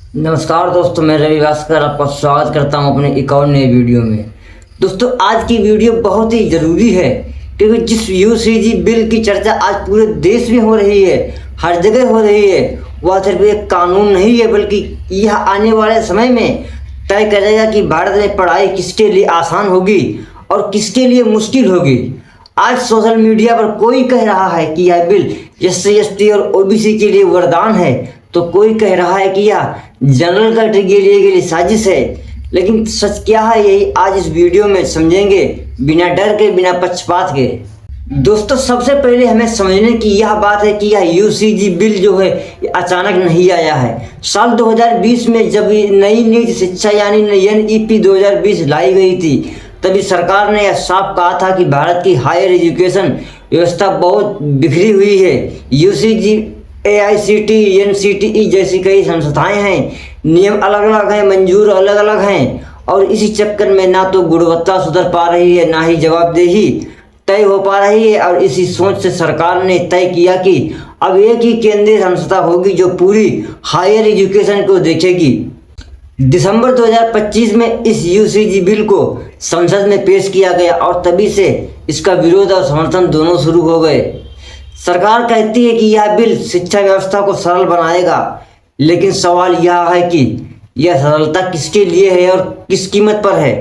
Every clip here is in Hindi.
नमस्कार दोस्तों, मैं रवि भास्कर आपका स्वागत करता हूं अपने एक और नए वीडियो में। दोस्तों, आज की वीडियो बहुत ही ज़रूरी है क्योंकि जिस यूसीजी बिल की चर्चा आज पूरे देश में हो रही है, हर जगह हो रही है, वह सिर्फ एक कानून नहीं है बल्कि यह आने वाले समय में तय करेगा कि भारत में पढ़ाई किसके लिए आसान होगी और किसके लिए मुश्किल होगी। आज सोशल मीडिया पर कोई कह रहा है कि यह बिल SC/ST और OBC के लिए वरदान है, तो कोई कह रहा है कि यह जनरल कैटेगरी के लिए साजिश है। लेकिन सच क्या है, यही आज इस वीडियो में समझेंगे, बिना डर के, बिना पक्षपात के। दोस्तों, सबसे पहले हमें समझने की यह बात है कि यह यूसीजी बिल जो है ये अचानक नहीं आया है। साल 2020 में जब नई नीति शिक्षा यानी NEP 2020 लाई गई थी, तभी सरकार ने यह साफ कहा था कि भारत की हायर एजुकेशन व्यवस्था बहुत बिखरी हुई है। यूसीजी, AICTE, NCTE जैसी कई संस्थाएं हैं, नियम अलग अलग हैं, मंजूर अलग अलग हैं, और इसी चक्कर में ना तो गुणवत्ता सुधर पा रही है, ना ही जवाबदेही तय हो पा रही है। और इसी सोच से सरकार ने तय किया कि अब एक ही केंद्रीय संस्था होगी जो पूरी हायर एजुकेशन को देखेगी। दिसंबर 2025 में इस यूसीजी बिल को संसद में पेश किया गया और तभी से इसका विरोध और समर्थन दोनों शुरू हो गए। सरकार कहती है कि यह बिल शिक्षा व्यवस्था को सरल बनाएगा, लेकिन सवाल यह है कि यह सरलता किसके लिए है और किस कीमत पर है।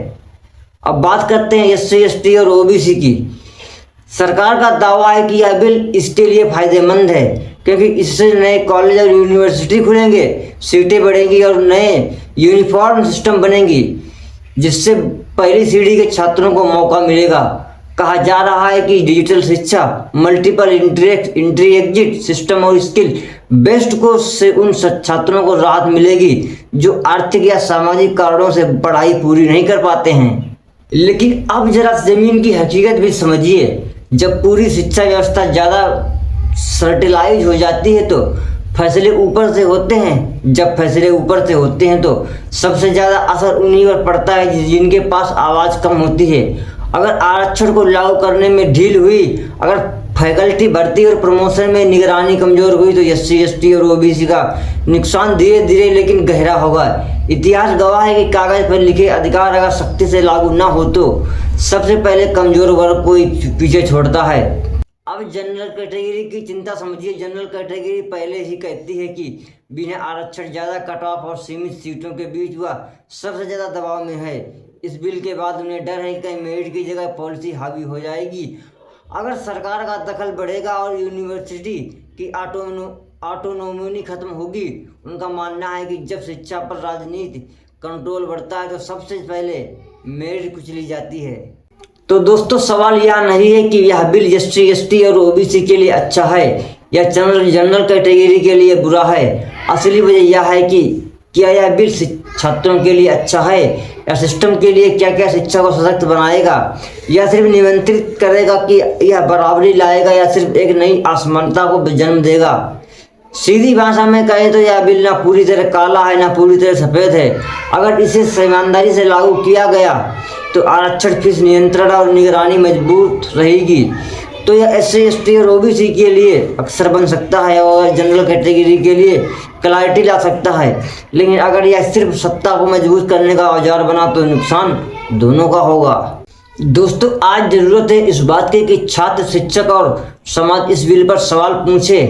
अब बात करते हैं SC/ST और OBC की। सरकार का दावा है कि यह बिल इसके लिए फायदेमंद है क्योंकि इससे नए कॉलेज और यूनिवर्सिटी खुलेंगे, सीटें बढ़ेंगी और नए यूनिफॉर्म सिस्टम बनेंगी, जिससे पहली सीढ़ी के छात्रों को मौका मिलेगा। कहा जा रहा है कि डिजिटल शिक्षा, मल्टीपल एंट्री एग्जिट सिस्टम और स्किल बेस्ड कोर्स से उन छात्रों को राहत मिलेगी जो आर्थिक या सामाजिक कारणों से पढ़ाई पूरी नहीं कर पाते हैं। लेकिन अब जरा जमीन की हकीकत भी समझिए। जब पूरी शिक्षा व्यवस्था ज़्यादा सर्टिलाइज हो जाती है तो फैसले ऊपर से होते हैं। जब फैसले ऊपर से होते हैं तो सबसे ज़्यादा असर उन्हीं पर पड़ता है जिनके पास आवाज़ कम होती है। अगर आरक्षण को लागू करने में ढील हुई, अगर फैकल्टी भर्ती और प्रमोशन में निगरानी कमजोर हुई, तो SC/ST और OBC का नुकसान धीरे धीरे लेकिन गहरा होगा। इतिहास गवाह है कि कागज पर लिखे अधिकार अगर सख्ती से लागू ना हो तो सबसे पहले कमजोर वर्ग को पीछे छोड़ता है। अब जनरल कैटेगरी की चिंता समझिए। जनरल कैटेगरी पहले ही कहती है कि बिना आरक्षण, ज़्यादा कट ऑफ और सीमित सीटों के बीच वह सबसे ज़्यादा दबाव में है। इस बिल के बाद उन्हें डर है कि कहीं मेरिट की जगह पॉलिसी हावी हो जाएगी। अगर सरकार का दखल बढ़ेगा और यूनिवर्सिटी की ऑटोनोमी खत्म होगी। उनका मानना है कि जब शिक्षा पर राजनीति कंट्रोल बढ़ता है तो सबसे पहले मेरिट कुचली जाती है। तो दोस्तों, सवाल यह नहीं है कि यह बिल SC/ST और OBC के लिए अच्छा है या जनरल कैटेगरी के लिए बुरा है। असली वजह यह है कि क्या यह बिल छात्रों के लिए अच्छा है या सिस्टम के लिए क्या क्या शिक्षा को सशक्त बनाएगा, या सिर्फ नियंत्रित करेगा कि यह बराबरी लाएगा, या सिर्फ एक नई असमानता को जन्म देगा। सीधी भाषा में कहें तो यह बिल ना पूरी तरह काला है ना पूरी तरह सफ़ेद है। अगर इसे ईमानदारी से लागू किया गया तो आरक्षण, फीस नियंत्रण और निगरानी मजबूत रहेगी, तो यह SC/ST और OBC के लिए अक्सर बन सकता है और जनरल कैटेगरी के लिए क्लैरिटी ला सकता है। लेकिन अगर यह सिर्फ सत्ता को मजबूत करने का औजार बना तो नुकसान दोनों का होगा। दोस्तों, आज ज़रूरत है इस बात की कि छात्र, शिक्षक और समाज इस बिल पर सवाल पूछे,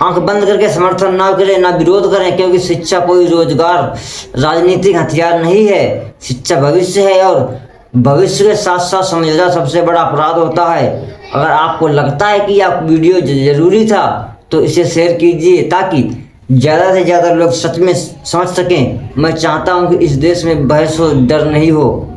आंख बंद करके समर्थन ना करें ना विरोध करें, क्योंकि शिक्षा कोई रोजगार राजनीतिक हथियार नहीं है। शिक्षा भविष्य है और भविष्य के साथ साथ समझौता सबसे बड़ा अपराध होता है। अगर आपको लगता है कि यह वीडियो ज़रूरी था तो इसे शेयर कीजिए ताकि ज़्यादा से ज़्यादा लोग सच में समझ सकें। मैं चाहता हूं कि इस देश में बहस हो, डर नहीं हो।